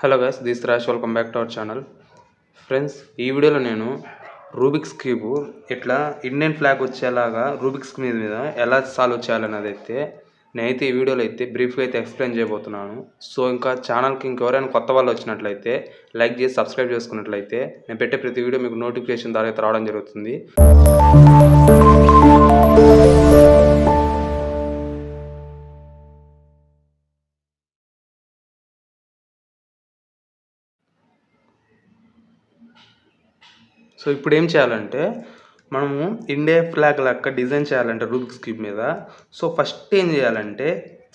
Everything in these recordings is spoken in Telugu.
Hello guys, this Rash. Welcome back to our channel. Friends, ఈ వీడియోలో నేను రూబిక్స్ క్యూబ్ ఇట్లా ఇండియన్ ఫ్లాగ్ వచ్చేలాగా రూబిక్స్ మీద ఎలా సాల్వ్ చేయాలనేది అయితే నేనైతే ఈ వీడియోలో అయితే బ్రీఫ్గా అయితే ఎక్స్ప్లెయిన్ చేయబోతున్నాను. సో ఇంకా ఛానల్కి ఇంకెవరైనా కొత్త వాళ్ళు వచ్చినట్లయితే లైక్ చేసి సబ్స్క్రైబ్ చేసుకున్నట్లయితే నేను పెట్టే ప్రతి వీడియో మీకు నోటిఫికేషన్ ద్వారా అయితే రావడం జరుగుతుంది. సో ఇప్పుడు ఏం చేయాలంటే మనము ఇండియా ఫ్లాగ్ లెక్క డిజైన్ చేయాలంటే రూబిక్స్ క్యూబ్ మీద. సో ఫస్ట్ ఏం చేయాలంటే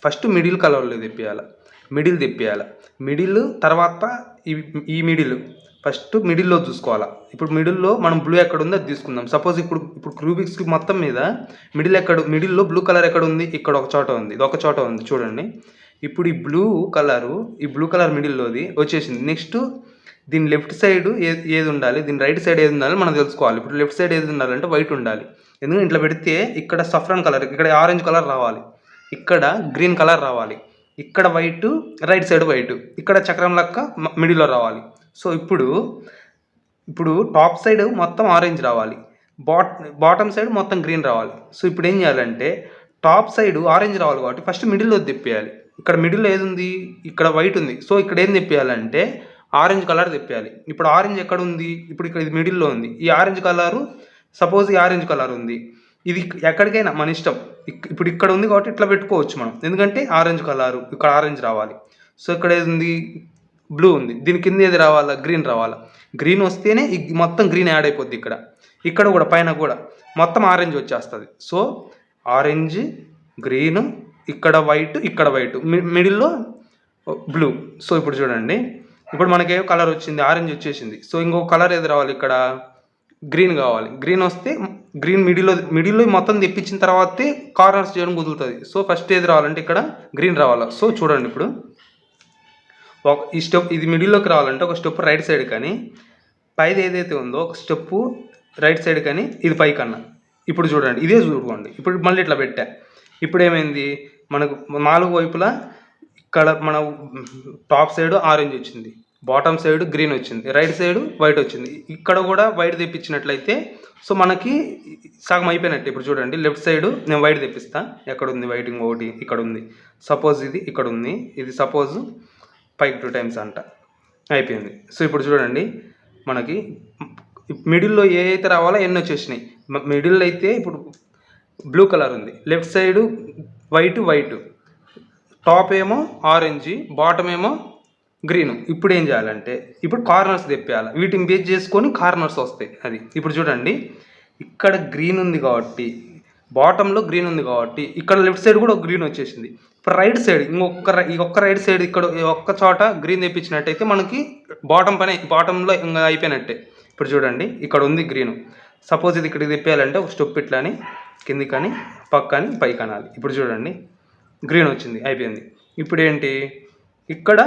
ఫస్ట్ మిడిల్ కలర్లో తెప్పియాలి. మిడిల్ తర్వాత ఈ మిడిల్ ఫస్ట్ మిడిల్లో చూసుకోవాలా. ఇప్పుడు మిడిల్లో మనం బ్లూ ఎక్కడ ఉందో అది తీసుకుందాం. సపోజ్ ఇప్పుడు రూబిక్స్ క్యూబ్ మొత్తం మీద మిడిల్లో బ్లూ కలర్ ఎక్కడ ఉంది? ఇక్కడ ఒక చోట ఉంది, ఇది ఒక చోట ఉంది చూడండి. ఇప్పుడు ఈ బ్లూ కలర్ మిడిల్లోది వచ్చేసింది. నెక్స్ట్ దీని లెఫ్ట్ సైడ్ ఏది ఉండాలి, దీని రైట్ సైడ్ ఏది ఉండాలి మనం తెలుసుకోవాలి. ఇప్పుడు లెఫ్ట్ సైడ్ ఏది ఉండాలంటే వైట్ ఉండాలి. ఎందుకంటే ఇట్లా పెడితే ఇక్కడ సఫ్రాన్ కలర్, ఇక్కడ ఆరెంజ్ కలర్ రావాలి, ఇక్కడ గ్రీన్ కలర్ రావాలి, ఇక్కడ వైట్, రైట్ సైడ్ వైట్, ఇక్కడ చక్రం లెక్క మిడిల్లో రావాలి. సో ఇప్పుడు టాప్ సైడ్ మొత్తం ఆరెంజ్ రావాలి, బాటమ్ సైడ్ మొత్తం గ్రీన్ రావాలి. సో ఇప్పుడు ఏం చేయాలంటే టాప్ సైడ్ ఆరెంజ్ రావాలి కాబట్టి ఫస్ట్ మిడిల్లో తిప్పేయాలి. ఇక్కడ మిడిల్లో ఏది ఉంది? ఇక్కడ వైట్ ఉంది. సో ఇక్కడ ఏం తిప్పేయాలంటే ఆరెంజ్ కలర్ తెప్పాలి. ఇప్పుడు ఆరెంజ్ ఎక్కడ ఉంది? ఇప్పుడు ఇక్కడ ఇది మిడిల్లో ఉంది. ఈ ఆరెంజ్ కలరు సపోజ్ ఈ ఆరెంజ్ కలర్ ఉంది, ఇది ఎక్కడికైనా మన ఇష్టం. ఇప్పుడు ఇక్కడ ఉంది కాబట్టి ఇట్లా పెట్టుకోవచ్చు మనం, ఎందుకంటే ఆరెంజ్ కలరు ఇక్కడ ఆరెంజ్ రావాలి. సో ఇక్కడ ఏది ఉంది? బ్లూ ఉంది. దీని కింద ఏది రావాలా? గ్రీన్ రావాలా. గ్రీన్ వస్తేనే మొత్తం గ్రీన్ యాడ్ అయిపోద్ది. ఇక్కడ కూడా పైన కూడా మొత్తం ఆరెంజ్ వచ్చేస్తుంది. సో ఆరెంజ్, గ్రీన్, ఇక్కడ వైట్, మిడిల్లో బ్లూ. సో ఇప్పుడు చూడండి, ఇప్పుడు మనకి ఏ కలర్ వచ్చింది? ఆరెంజ్ వచ్చేసింది. సో ఇంకొక కలర్ ఏది రావాలి? ఇక్కడ గ్రీన్ కావాలి. గ్రీన్ వస్తే గ్రీన్ మిడిల్లో మొత్తం తెప్పించిన తర్వాతే కార్నర్స్ చేయడం కుదురుతుంది. సో ఫస్ట్ ఏది రావాలంటే ఇక్కడ గ్రీన్ రావాలి. సో చూడండి, ఇప్పుడు ఈ స్టెప్ ఇది మిడిల్లోకి రావాలంటే ఒక స్టెప్ రైట్ సైడ్ కానీ, పైది ఏదైతే ఉందో ఒక స్టెప్ రైట్ సైడ్ కానీ, ఇది పై కన్నా. ఇప్పుడు చూడండి, ఇదే చూడుకోండి. ఇప్పుడు మళ్ళీ ఇట్లా పెట్టా. ఇప్పుడు ఏమైంది? మనకు 4 వైపులా ఇక్కడ మన టాప్ సైడ్ ఆరెంజ్ వచ్చింది, బాటమ్ సైడ్ గ్రీన్ వచ్చింది, రైట్ సైడ్ వైట్ వచ్చింది. ఇక్కడ కూడా వైట్ తెప్పించినట్లయితే సో మనకి సగం అయిపోయినట్టు. ఇప్పుడు చూడండి, లెఫ్ట్ సైడ్ నేను వైట్ తెప్పిస్తా. ఎక్కడ ఉంది వైట్? ఇంకొకటి ఇక్కడ ఉంది. సపోజ్ ఇది ఇక్కడ ఉంది, ఇది సపోజ్ 5 2 times అంట, అయిపోయింది. సో ఇప్పుడు చూడండి, మనకి మిడిల్లో ఏ అయితే రావాలో ఎన్ని వచ్చేసినాయి. మిడిల్ అయితే ఇప్పుడు బ్లూ కలర్ ఉంది, లెఫ్ట్ సైడ్ వైట్, టాప్ ఏమో ఆరెంజ్, బాటమ్ ఏమో గ్రీన్. ఇప్పుడు ఏం చేయాలంటే ఇప్పుడు కార్నర్స్ తెప్పేయాలి. వీటిని బేస్ చేసుకొని కార్నర్స్ వస్తాయి. అది ఇప్పుడు చూడండి, ఇక్కడ గ్రీన్ ఉంది కాబట్టి, బాటంలో గ్రీన్ ఉంది కాబట్టి ఇక్కడ లెఫ్ట్ సైడ్ కూడా ఒక గ్రీన్ వచ్చేసింది. ఇప్పుడు రైట్ సైడ్ ఇంకొక రైట్ సైడ్ ఇక్కడ ఒక్క చోట గ్రీన్ తెప్పించినట్టయితే మనకి బాటంలో ఇంకా అయిపోయినట్టే. ఇప్పుడు చూడండి, ఇక్కడ ఉంది గ్రీన్. సపోజ్ ఇది ఇక్కడికి తెప్పేయాలంటే ఒక స్టెప్ ఇట్లాని కింది కానీ పక్కని పైకి అనాలి. ఇప్పుడు చూడండి, గ్రీన్ వచ్చింది, అయిపోయింది. ఇప్పుడు ఏంటి? ఇక్కడ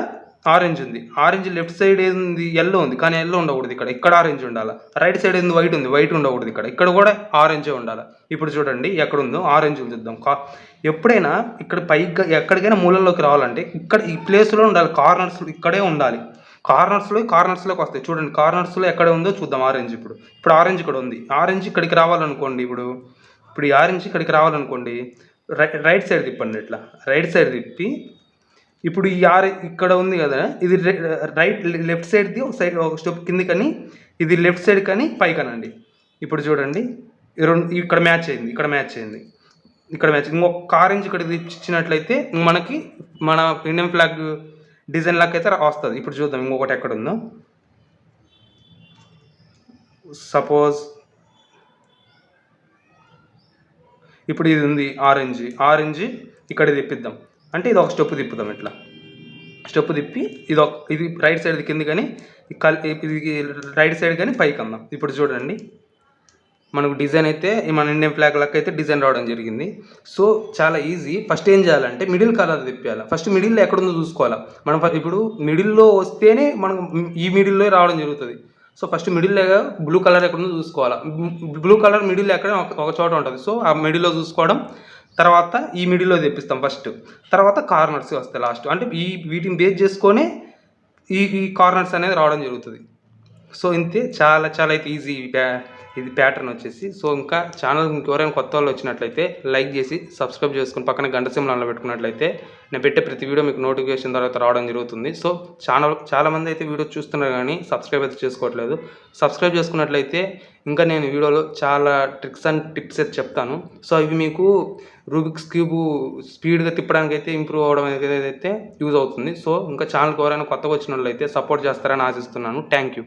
ఆరెంజ్ ఉంది. ఆరెంజ్ లెఫ్ట్ సైడ్ ఏది ఉంది? ఎల్లో ఉంది, కానీ ఎల్లో ఉండకూడదు. ఇక్కడ ఆరెంజ్ ఉండాలి. రైట్ సైడ్ ఏంది? వైట్ ఉంది, వైట్ ఉండకూడదు. ఇక్కడ కూడా ఆరెంజే ఉండాలి. ఇప్పుడు చూడండి, ఎక్కడ ఉందో ఆరెంజ్ చూద్దాం. ఎప్పుడైనా ఇక్కడ పైగా ఎక్కడికైనా మూలల్లోకి రావాలంటే ఇక్కడ ఈ ప్లేస్లో ఉండాలి. కార్నర్స్ ఇక్కడే ఉండాలి. కార్నర్స్లోకి వస్తాయి. చూడండి, కార్నర్స్లో ఎక్కడ ఉందో చూద్దాం. ఆరెంజ్ ఇప్పుడు ఆరెంజ్ ఇక్కడ ఉంది. ఆరెంజ్ ఇక్కడికి రావాలనుకోండి, ఇప్పుడు ఈ ఆరెంజ్ ఇక్కడికి రావాలనుకోండి, రైట్ సైడ్ తిప్పండి. ఇట్లా రైట్ సైడ్ తిప్పి ఇప్పుడు ఈ ఇక్కడ ఉంది కదా, ఇది లెఫ్ట్ సైడ్ది ఒక స్టెప్ కింది కానీ, ఇది లెఫ్ట్ సైడ్ కానీ పైకి అనండి. ఇప్పుడు చూడండి, ఇక్కడ మ్యాచ్ అయింది. ఇంకొక ఆరెంజ్ ఇక్కడ ఇచ్చినట్లయితే మనకి మన ఇండియన్ ఫ్లాగ్ డిజైన్ లాగా అయితే వస్తుంది. ఇప్పుడు చూద్దాం ఇంకొకటి ఎక్కడ ఉందో. సపోజ్ ఇప్పుడు ఇది ఉంది ఆరెంజ్ ఇక్కడ తిప్పిద్దాం. అంటే ఇది ఒక స్టెప్ తిప్పుదాం. ఇట్లా స్టెప్ తిప్పి ఇది రైట్ సైడ్ కింది కానీ, ఇది రైట్ సైడ్ కానీ పైకి అందాం. ఇప్పుడు చూడండి, మనకు డిజైన్ అయితే మన ఇండియన్ ఫ్లాగ్ లెక్క అయితే డిజైన్ రావడం జరిగింది. సో చాలా ఈజీ. ఫస్ట్ ఏం చేయాలంటే మిడిల్ కలర్ తిప్పాలి. ఫస్ట్ మిడిల్లో ఎక్కడుందో చూసుకోవాలి. మనం ఇప్పుడు మిడిల్లో వస్తేనే మనకు ఈ మిడిల్లో రావడం జరుగుతుంది. సో ఫస్ట్ మిడిల్లో బ్లూ కలర్ ఎక్కడుందో చూసుకోవాలి. బ్లూ కలర్ మిడిల్ ఎక్కడ ఒక చోట ఉంటుంది. సో ఆ మిడిల్లో చూసుకోవడం, తర్వాత ఈ మిడిల్లో తెప్పిస్తాం ఫస్ట్, తర్వాత కార్నర్స్ వస్తాయి లాస్ట్. అంటే వీటిని బేస్ చేసుకొని ఈ కార్నర్స్ అనేది రావడం జరుగుతుంది. సో ఇంతే, చాలా చాలా అయితే ఈజీ ఇది ప్యాటర్న్ వచ్చేసి. సో ఇంకా ఛానల్ ఇంకెవరైనా కొత్త వాళ్ళు వచ్చినట్లయితే లైక్ చేసి సబ్స్క్రైబ్ చేసుకుని పక్కన గంట సింబల్ ఆన్లో పెట్టుకున్నట్లయితే నేను పెట్టే ప్రతి వీడియో మీకు నోటిఫికేషన్ తర్వాత రావడం జరుగుతుంది. సో చాలామంది అయితే వీడియో చూస్తున్నారు కానీ సబ్స్క్రైబ్ అయితే చేసుకోవట్లేదు. సబ్స్క్రైబ్ చేసుకున్నట్లయితే ఇంకా నేను వీడియోలో చాలా ట్రిక్స్ అండ్ టిప్స్ అయితే చెప్తాను. సో ఇవి మీకు రూబిక్స్ క్యూబ్ స్పీడ్గా తిప్పడానికి అయితే ఇంప్రూవ్ అవ్వడం అయితే యూజ్ అవుతుంది. సో ఇంకా ఛానల్కి ఎవరైనా కొత్తగా వచ్చిన వాళ్ళు అయితే సపోర్ట్ చేస్తారని ఆశిస్తున్నాను. Thank you.